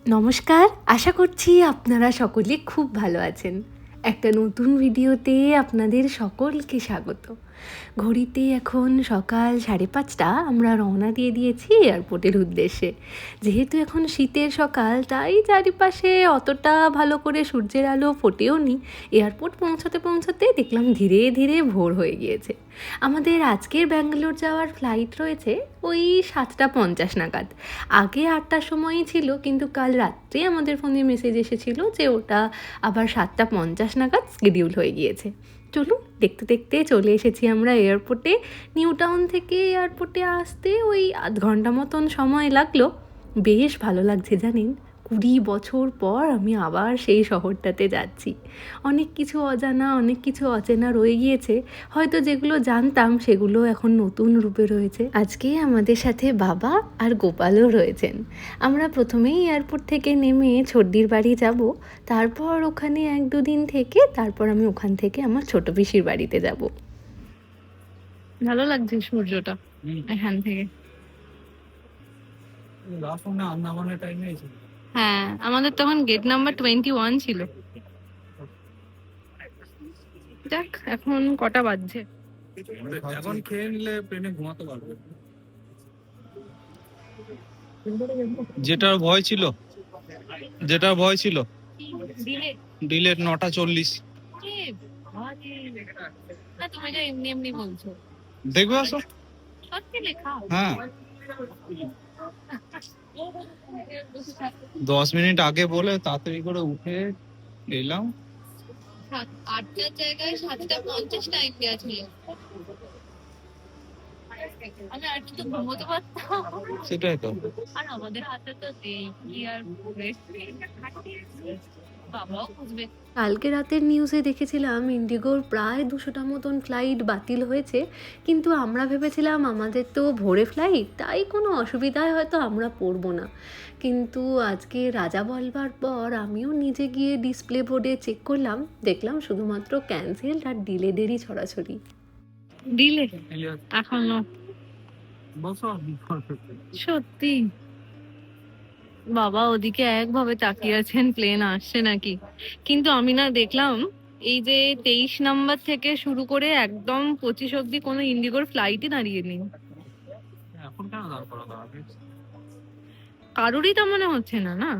নমস্কার, আশা করছি আপনারা সকলে খুব ভালো আছেন। একটা নতুন ভিডিওতে আপনাদের সকলকে স্বাগত। ঘড়িতে এখন সকাল 5:30, আমরা রওনা দিয়ে দিয়েছি এয়ারপোর্টের উদ্দেশ্যে। যেহেতু এখন শীতের সকাল, তাই চারিপাশে অতটা ভালো করে সূর্যের আলো ফোটেও নি। এয়ারপোর্ট পৌঁছাতে পৌঁছাতে দেখলাম ধীরে ধীরে ভোর হয়ে গিয়েছে। আমাদের আজকের ব্যাঙ্গালোর যাওয়ার ফ্লাইট রয়েছে ওই 7:50 নাগাদ। আগে 8টার সময়ই ছিল, কিন্তু কাল রাত্রে আমাদের ফোনে মেসেজ এসেছিল যে ওটা আবার 7:50 নাগাদ শিডিউল হয়ে গিয়েছে। চলুন, দেখতে দেখতে চলে এসেছি আমরা এয়ারপোর্টে। নিউ টাউন থেকে এয়ারপোর্টে আসতে ওই আধ ঘন্টা মতন সময় লাগলো। বেশ ভালো লাগছে জানেন, 20 বছর পর আমি আবার সেই শহরটাতে যাচ্ছি। অনেক কিছু অজানা, অনেক কিছু অচেনা রয়ে গিয়েছে। হয়তো যেগুলো জানতাম সেগুলো এখন নতুন রূপে রয়েছে। আজকে আমাদের সাথে বাবা আর গোপালও রয়েছেন। আমরা প্রথমেই এয়ারপোর্ট থেকে নেমে ছর্দির বাড়ি যাব, তারপর ওখানে 1-2 দিন থেকে তারপর আমি ওখান থেকে আমার ছোট পিসির বাড়িতে যাব। ভালো লাগছে সূর্যটা এখান থেকে। হ্যাঁ, আমাদের তখন গেট নাম্বার 21 ছিল। দেখ এখন কটা বাজছে। এখন খেয়ে নিলে প্লেনে ঘুমাতে পারবে। যেটার ভয় ছিল ডিলেট 9:40। তুমি যা এমনি এমনি বলছো, দেখবে আসো। সত্যি লেখা? হ্যাঁ, 10 মিনিট আগে বলে তাড়াতাড়ি করে উঠে এলাম। 8টার জায়গায় 7:50 টাইম দেওয়া ছিল। আমি আর একটু ঘুমোতে পারতাম। সেটাই তো। আর আমাদের হাতে তো নেই কি আর বাবাও বুঝবে। কালকে রাতের নিউজে দেখেছিলাম ইন্ডিগোর প্রায় 200টা মতন ফ্লাইট বাতিল হয়েছে, কিন্তু আমরা ভেবেছিলাম আমাদের তো ভোরে ফ্লাইট, তাই কোনো অসুবিধায় হয়তো আমরা পড়বো না। কিন্তু আজকে রাজা বলবার পর আমিও নিজে গিয়ে ডিসপ্লে বোর্ডে চেক করলাম, দেখলাম শুধুমাত্র ক্যান্সেল আর ডিলেদেরই ছড়াছড়ি। ডিলে এখনো সত্যি। বাবা ওদিকে একভাবে তাকিয়ে আছেন প্লেন আসছে নাকি, কিন্তু আমি না দেখলাম এই যে 23 নাম্বার থেকে শুরু করে একদম 25 অব্দি কোনো ইন্ডিগোর ফ্লাইটই দাঁড়িয়ে নেই। এখন কেন দাঁড় করা হবে? কারোরই তো মনে হচ্ছে না, না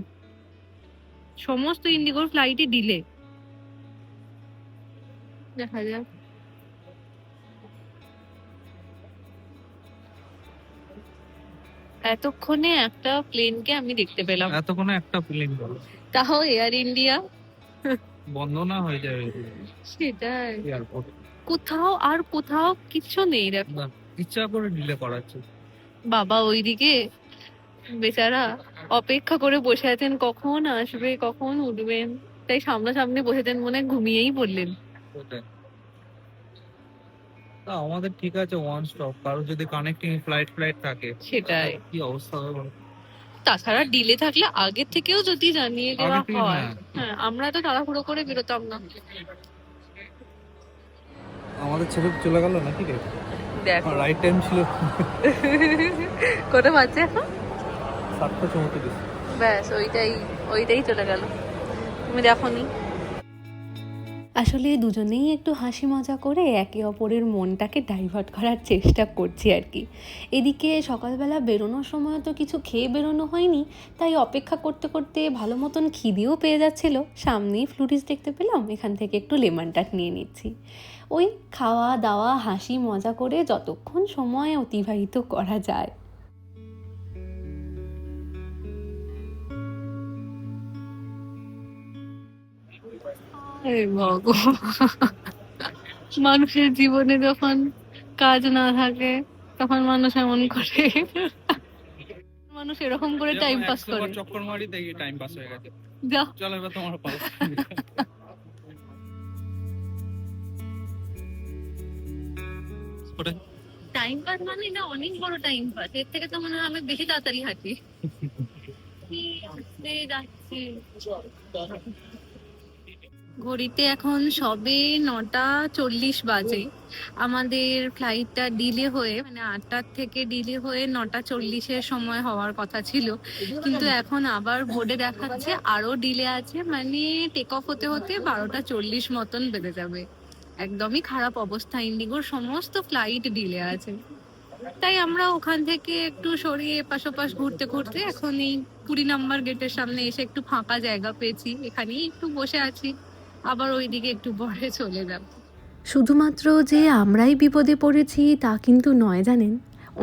সমস্ত ইন্ডিগোর ফ্লাইটই ডিলে। দেখা যাক। এতক্ষণে একটা প্লেনকে আমি দেখতে পেলাম। এতক্ষণে একটা প্লেন তাও এয়ার ইন্ডিয়া। বন্ধ না হয়ে যাবে সেটাই, এয়ারপোর্ট। কোথাও কিচ্ছু নেই। দেখো ইচ্ছা করে ডিলে করাচ্ছে। বাবা ওইদিকে বেচারা অপেক্ষা করে বসে আছেন কখন আসবে কখন উঠবেন, তাই সামনাসামনি বসেছেন, মনে হয় ঘুমিয়েই পড়লেন। আমাদের ঠিক আছে ওয়ান স্টপ, কারো যদি কানেক্টিং ফ্লাইট থাকে সেটাই, কি অবস্থা হবে। তাছাড়া ডিলে থাকলে আগের থেকেও যদি জানিয়ে দেওয়া আগে থেকে, হয়, হ্যাঁ আমরা তো তাড়াহুড়ো করে বেরোতাম না। আমাদের ছেলে চলে গেল নাকি রে? দেখো রাইট টাইম ছিল। কটা বাজছে এখন? 7:34। ব্যাস ওইটাই চলে গেল। তুমি দেখোনি? আসলে দুজনেই একটু হাসি মজা করে একে অপরের মনটাকে ডাইভার্ট করার চেষ্টা করছি আর কি। এদিকে সকালবেলা বেরোনোর সময় তো কিছু খেয়ে বেরোনো হয়নি, তাই অপেক্ষা করতে করতে ভালো মতন খিদেও পেয়ে যাচ্ছিল। সামনেই ফ্লুরিস দেখতে পেলাম, এখান থেকে একটু লেমন টাক নিয়ে নিচ্ছি। ওই খাওয়া দাওয়া হাসি মজা করে যতক্ষণ সময় অতিবাহিত করা যায়। মানুষের জীবনে যখন কাজ না থাকে তখন মানুষ এমন করে, মানুষ এরকম করে টাইম পাস করে। চক্কর মারি দেখি টাইম পাস হয়ে গেছে। যা চলো এবার তোমার পালা। টাইম পাস মানে না অনেক বড় টাইম পাস, এর থেকে তো মনে হয় আমি বেশি তাড়াতাড়ি হাঁটি। যাচ্ছি ঘড়িতে এখন সবে 9:40 বাজে। আমাদের ফ্লাইটটা ডিলে হয়ে মানে 8টার থেকে ডিলে হয়ে 9:40-এর সময় হওয়ার কথা ছিল, কিন্তু এখন আবার বোর্ডে দেখাচ্ছে আরো ডিলে আছে, মানে টেক অফ হতে হতে 12:40 মতন বেজে যাবে। একদমই খারাপ অবস্থা, ইন্ডিগোর সমস্ত ফ্লাইট ডিলে আছে। তাই আমরা ওখান থেকে একটু সরিয়ে এপাশ ওপাশ ঘুরতে ঘুরতে এখন এই 20 নম্বর গেটের সামনে এসে একটু ফাঁকা জায়গা পেয়েছি, এখানেই একটু বসে আছি, আবার ওইদিকে একটু পরে চলে যাব। শুধুমাত্র যে আমরাই বিপদে পড়েছি তা কিন্তু নয়, জানেন।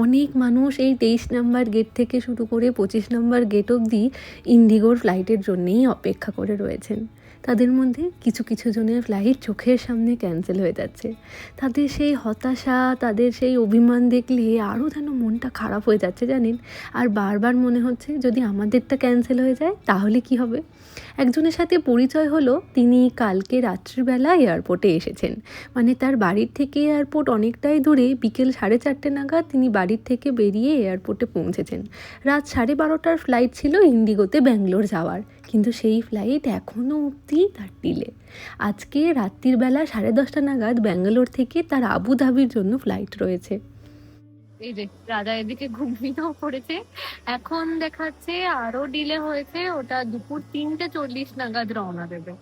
অনেক মানুষ এই 23 নম্বর গেট থেকে শুরু করে 25 নম্বর গেট অবধি ইন্ডিগোর ফ্লাইটের জন্যেই অপেক্ষা করে রয়েছেন। তাদের মধ্যে কিছু কিছু জনের ফ্লাইট চোখের সামনে ক্যান্সেল হয়ে যাচ্ছে। তাদের সেই হতাশা, তাদের সেই অভিমান দেখলে আরও যেন মনটা খারাপ হয়ে যাচ্ছে, জানেন। আর বারবার মনে হচ্ছে যদি আমাদেরটা ক্যান্সেল হয়ে যায় তাহলে কি হবে। একজনের সাথে পরিচয় হলো, তিনি কালকে রাত্রিবেলা এয়ারপোর্টে এসেছেন। মানে তার বাড়ির থেকে এয়ারপোর্ট অনেকটাই দূরে, বিকেল 4:30 নাগাদ তিনি বাড়ির থেকে বেরিয়ে এয়ারপোর্টে পৌঁছেছেন। রাত 12:30টার ফ্লাইট ছিল ইন্ডিগোতে ব্যাঙ্গালোর যাওয়ার, কিন্তু সেই ফ্লাইট এখনও অবধি তার ডিলে। আজকে রাত্রির বেলা 10:30 নাগাদ ব্যাঙ্গালোর থেকে তার আবুধাবির জন্য ফ্লাইট রয়েছে। এই যে রাজা এদিকে ঘুমিয়েও পড়েছে। এখন দেখাচ্ছে আরো ডিলে হয়েছে, ওটা দুপুর 3:40 নাগাদ রওনা দেবে।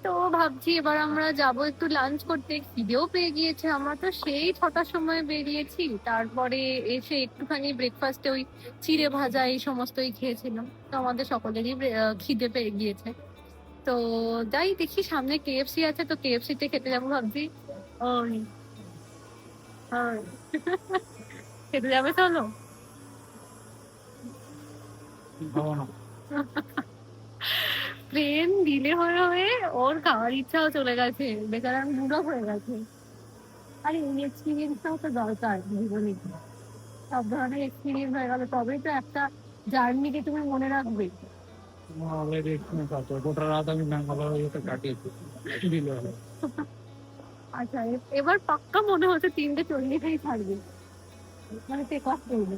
তো ভাবছি এবার আমরা যাব একটু লাঞ্চ করতে, খিদেও পেয়ে গিয়েছে। আমরা তো সেই 6টার সময় বেরিয়েছি, তারপরে এসে একটুখানি ব্রেকফাস্টে ওই চিড়ে ভাজা এই সমস্তই খেয়েছিলাম। তো আমাদের সকলেরই খিদে পেয়ে গিয়েছে। তো যাই দেখি, সামনে কেএফসি আছে, তো কেএফসি তে খেতে যাবো ভাবছি। ওই, হ্যাঁ। খেতে যাবে চলো। ট্রেন ডিলে হয়ে হয়ে ওর খাওয়ার ইচ্ছাও চলে গেছে, বেচারা মুডও হয়ে গেছে। আর এই এক্সপিরিয়েন্সটাও তো দরকার জীবনে, সব ধরনের এক্সপিরিয়েন্স হয়ে গেল তবেই তো একটা জার্নিকে তুমি মনে রাখবে। অলরেডি এক্সপিরিয়েন্স আছে, গোটা রাত আমি ব্যাঙ্গালোরে কাটিয়েছি ডিলে হলে। আচ্ছা, এবার পাক্কা মনে হচ্ছে 3:40-এই ছাড়বে, মানে টেক অফ করবে।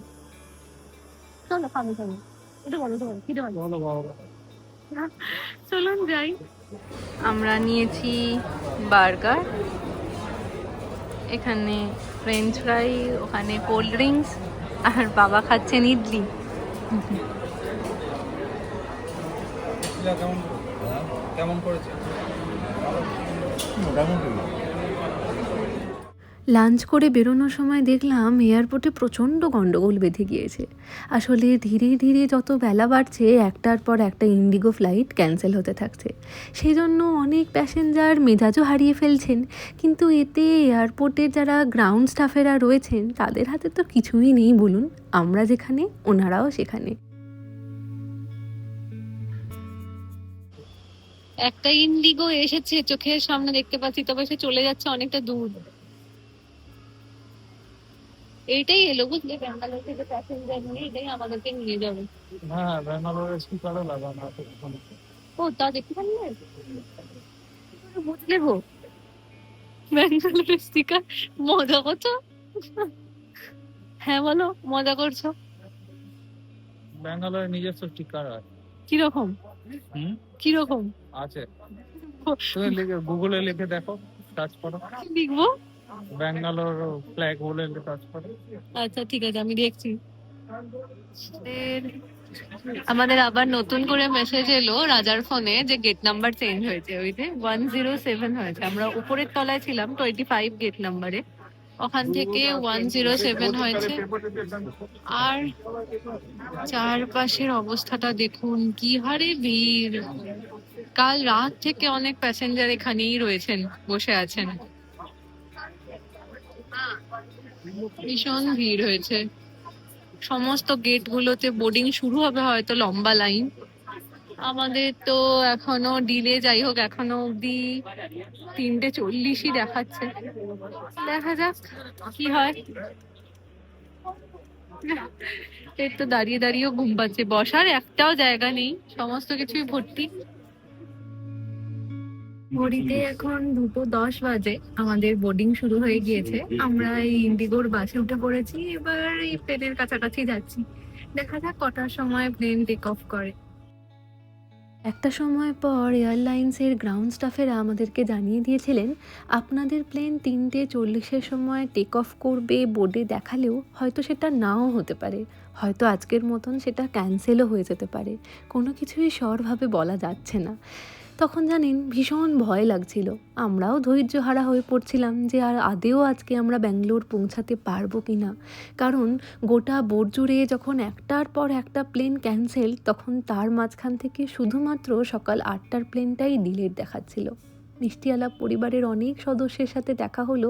চলো খাবে, চলো এটা বলো, তো কি বলো। বলো বাবা। চলুন যাই। আমরা নিয়েছি বার্গার, এখানে ফ্রেঞ্চ ফ্রাই, ওখানে কোল্ড ড্রিঙ্কস, আর বাবা খাচ্ছেন ইডলি। কেমন কেমন করেছে? লাঞ্চ করে বেরোনোর সময় দেখলাম এয়ারপোর্টে প্রচণ্ড গন্ডগোল বেঁধে গিয়েছে। আসলে ধীরে ধীরে যত বেলা বাড়ছে একটার পর একটা ইন্ডিগো ফ্লাইট ক্যান্সেল হতে থাকছে, সেই জন্য অনেক প্যাসেঞ্জার মেজাজও হারিয়ে ফেলছেন। কিন্তু এতে এয়ারপোর্টের যারা গ্রাউন্ড স্টাফেরা রয়েছেন তাদের হাতে তো কিছুই নেই বলুন, আমরা যেখানে ওনারাও সেখানে। একটা ইন্ডিগো এসেছে চোখের সামনে দেখতে পাচ্ছি, তবে সে চলে যাচ্ছে অনেকটা দূর। এইটাই এলো বুঝলে, ব্যাঙ্গালোর থেকে প্যাসেঞ্জার নিয়ে এটাই আমাদেরকে নিয়ে যাবে। হ্যাঁ, ব্যাঙ্গালোরের স্পিকারও লাগানো আছে। ও তা দেখতে পারলে, বুঝলে গো, ব্যাঙ্গালোরের স্টিকার। মজা করছো? হ্যাঁ বলো, মজা করছো? ব্যাঙ্গালোরের নিজস্ব স্টিকার আছে। কিরকম? কিরকম আছে, তুমি লিখে গুগলে লিখে দেখো, সার্চ করো। কি লিখবো? ব্যাঙ্গালোর ফ্ল্যাগ বলে সার্চ করো। আচ্ছা ঠিক আছে, আমি দেখছি। আমাদের আবার নতুন করে মেসেজ এলো রাজার ফোনে যে গেট নাম্বার চেঞ্জ হয়েছে, ওই যে 107 হয়েছে। আমরা উপরের তলায় ছিলাম 25 গেট নাম্বারে, ওখান থেকে 107 হয়েছে। আর চারপাশের অবস্থাটা দেখুন, কি হারে ভিড়। কাল রাত থেকে অনেক প্যাসেঞ্জার এখানেই রয়েছেন, বসে আছেন। ভীষণ ভিড় হয়েছে। সমস্ত গেট গুলোতে বোর্ডিং শুরু হবে হয়তো, লম্বা লাইন। আমাদের তো এখনো ডিলে, যাই হোক এখনো অব্দি 3:40-ই দেখাচ্ছে। দেখা যাক কি হয়। এই তো দাঁড়িয়ে দাঁড়িয়েও ঘুম পাচ্ছে, বসার একটাও জায়গা নেই, সমস্ত কিছুই ভর্তি। ঘড়িতে এখন 2:10 বাজে, আমাদের বোর্ডিং শুরু হয়ে গিয়েছে। আমরা এই ইন্ডিগোর বাসে উঠে পড়েছি, এবার এই প্লেনের কাছাকাছি যাচ্ছি। দেখা যাক কটার সময় প্লেন টেক অফ করে। একটা সময় পর এয়ারলাইন্সের গ্রাউন্ড স্টাফেরা আমাদেরকে জানিয়ে দিয়েছিলেন, আপনাদের প্লেন 3:40-এর সময় টেক অফ করবে বোর্ডে দেখালেও হয়তো সেটা নাও হতে পারে, হয়তো আজকের মতন সেটা ক্যান্সেলও হয়ে যেতে পারে, কোনো কিছুই সরভাবে বলা যাচ্ছে না। তখন জানেন ভীষণ ভয় লাগছিল, আমরাও ধৈর্যহারা হয়ে পড়ছিলাম যে আর আদেও আজকে আমরা ব্যাঙ্গালোর পৌঁছাতে পারবো কি না। কারণ গোটা বোর্ড জুড়ে যখন একটার পর একটা প্লেন ক্যান্সেল, তখন তার মাঝখান থেকে শুধুমাত্র সকাল 8টার প্লেনটাই ডিলেট দেখাচ্ছিল। মিষ্টিওয়ালা পরিবারের অনেক সদস্যের সাথে দেখা হলো,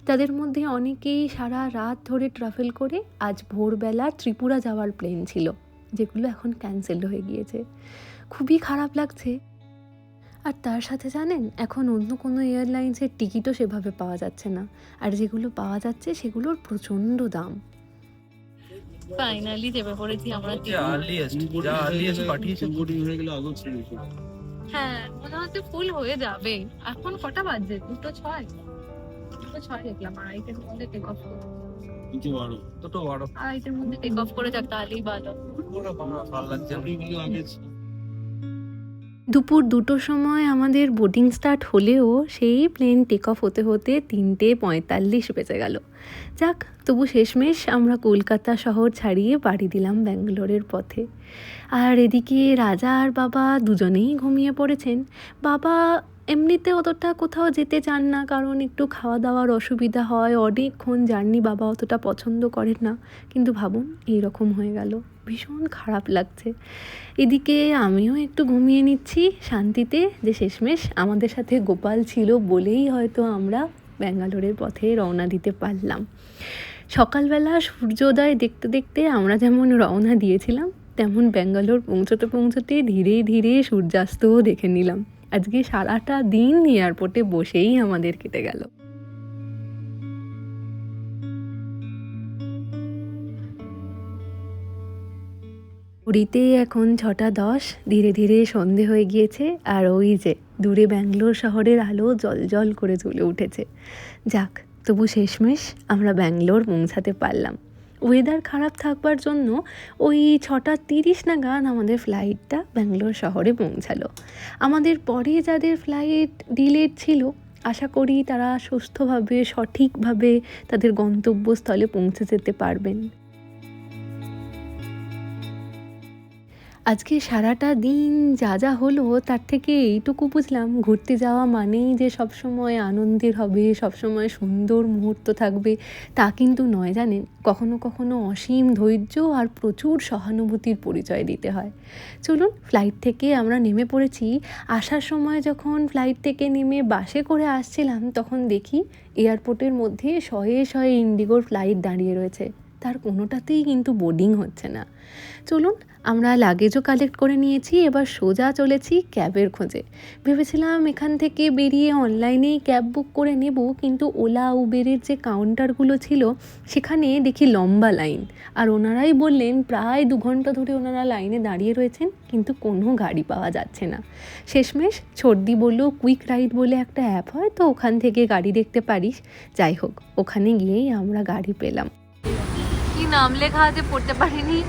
তাদের মধ্যে অনেকেই সারা রাত ধরে ট্রাভেল করে আজ ভোরবেলা ত্রিপুরা যাওয়ার প্লেন ছিল, যেগুলো এখন ক্যান্সেল হয়ে গিয়েছে। খুবই খারাপ লাগছে। আর তার সাথে জানেন এখন অন্য কোনো এয়ারলাইন্সের টিকিটও সেভাবে পাওয়া যাচ্ছে না, আর যেগুলো পাওয়া যাচ্ছে সেগুলোর প্রচণ্ড দাম। ফাইনালি চেপে পড়েছি আমরা। আর্লিয়েস্ট পাঠিয়েছে বোর্ডিং হয়ে গেল আগস্ট থেকে। হ্যাঁ, মনে হচ্ছে ফুল হয়ে যাবে। এখন কটা বাজে? 2:06 দেখলাম। 2:30-এর মধ্যে টেক অফ করে, 2:12 মধ্যে টেক অফ করে যাক, তাহলেই ভালো। ভালো লাগছে আগে দুপুর 2টোর সময় আমাদের বোর্ডিং স্টার্ট হলেও সেই প্লেন টেক অফ হতে হতে 3:45 বেজে গেল। যাক, তবু শেষমেশ আমরা কলকাতা শহর ছাড়িয়ে পাড়ি দিলাম ব্যাঙ্গালোরের পথে। আর এদিকে রাজা আর বাবা দুজনেই ঘুমিয়ে পড়েছেন। বাবা এমনিতে অতটা কোথাও যেতে চান না, কারণ একটু খাওয়া দাওয়ার অসুবিধা হয়, অনেকক্ষণ জার্নি বাবা অতটা পছন্দ করেন না। কিন্তু ভাবুন, এইরকম হয়ে গেল, ভীষণ খারাপ লাগছে। এদিকে আমিও একটু ঘুমিয়ে নিচ্ছি শান্তিতে, যে শেষমেশ আমাদের সাথে গোপাল ছিল বলেই হয়তো আমরা ব্যাঙ্গালোরের পথে রওনা দিতে পারলাম। সকালবেলা সূর্যোদয় দেখতে দেখতে আমরা যেমন রওনা দিয়েছিলাম, তেমন ব্যাঙ্গালোর পৌঁছতে পৌঁছতে ধীরে ধীরে সূর্যাস্তও দেখে নিলাম। আজকে সারাটা দিন এয়ারপোর্টে বসেই আমাদের কেটে গেল। পুরীতে এখন 6:10, ধীরে ধীরে সন্ধে হয়ে গিয়েছে, আর ওই যে দূরে ব্যাঙ্গালোর শহরের আলো জল করে জ্বলে উঠেছে। যাক, তবু শেষমেশ আমরা ব্যাঙ্গালোর পৌঁছাতে পারলাম। ওয়েদার খারাপ থাকবার জন্য ওই 6:30 নাগাদ আমাদের ফ্লাইটটা ব্যাঙ্গালোর শহরে পৌঁছালো। আমাদের পরে যাদের ফ্লাইট ডিলেট ছিল, আশা করি তারা সুস্থভাবে সঠিকভাবে তাদের গন্তব্যস্থলে পৌঁছে যেতে পারবেন। আজকে সারাটা দিন যা হলো তার থেকে এইটুকু বুঝলাম, ঘুরতে যাওয়া মানেই যে সবসময় আনন্দের হবে, সবসময় সুন্দর মুহূর্ত থাকবে, তা কিন্তু নয় জানেন। কখনো কখনো অসীম ধৈর্য আর প্রচুর সহানুভূতির পরিচয় দিতে হয়। চলুন, ফ্লাইট থেকে আমরা নেমে পড়েছি। আসার সময় যখন ফ্লাইট থেকে নেমে বাসে করে আসছিলাম, তখন দেখি এয়ারপোর্টের মধ্যে শয়ে শয়ে ইন্ডিগোর ফ্লাইট দাঁড়িয়ে রয়েছে, তার কোনোটাতেই কিন্তু বোর্ডিং হচ্ছে না। চলুন, আমরা লাগেজও কালেক্ট করে নিয়েছি, এবার সোজা চলেছি ক্যাবের খোঁজে। ভেবেছিলাম এখান থেকে বেরিয়ে অনলাইনেই ক্যাব বুক করে নেব, কিন্তু ওলা উবেরের যে কাউন্টারগুলো ছিল সেখানে দেখি লম্বা লাইন, আর ওনারাই বললেন প্রায় 2 ঘন্টা ধরে ওনারা লাইনে দাঁড়িয়ে রয়েছেন, কিন্তু কোনো গাড়ি পাওয়া যাচ্ছে না। শেষমেশ ছর্দি বলল কুইক রাইড বলে একটা অ্যাপ হয়, তো ওখান থেকে গাড়ি দেখতে পারিস। যাই হোক, ওখানে গিয়েই আমরা গাড়ি পেলাম। কি নাম লেখা আছে পড়তে পারিনি,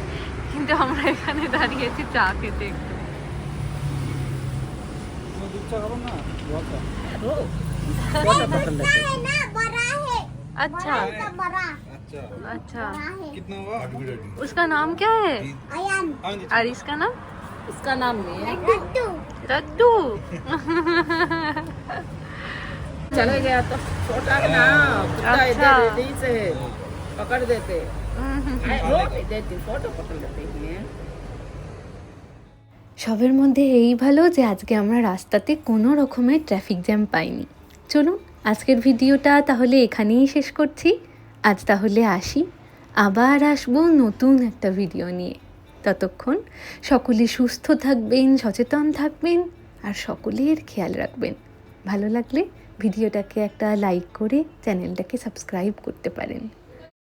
কিন্তু আমরা এখানে দাঁড়িয়েছি চা খেতে। अच्छा अच्छा, उसका नाम क्या है? और इसका नाम? इसका नाम नहीं है। रद्दू। चले गया तो छोटा ना कुत्ता इधर रेडी से पकड़ देते, देती फोटो पकड़ लेते हैं। সবের মধ্যে এই ভালো যে আজকে আমরা রাস্তাতে কোনো রকমের ট্রাফিক জ্যাম পাইনি। চলুন, আজকের ভিডিওটা তাহলে এখানেই শেষ করছি। আজ তাহলে আসি, আবার আসবো নতুন একটা ভিডিও নিয়ে। ততক্ষণ সকলে সুস্থ থাকবেন, সচেতন থাকবেন, আর সকলের খেয়াল রাখবেন। ভালো লাগলে ভিডিওটাকে একটা লাইক করে চ্যানেলটাকে সাবস্ক্রাইব করতে পারেন।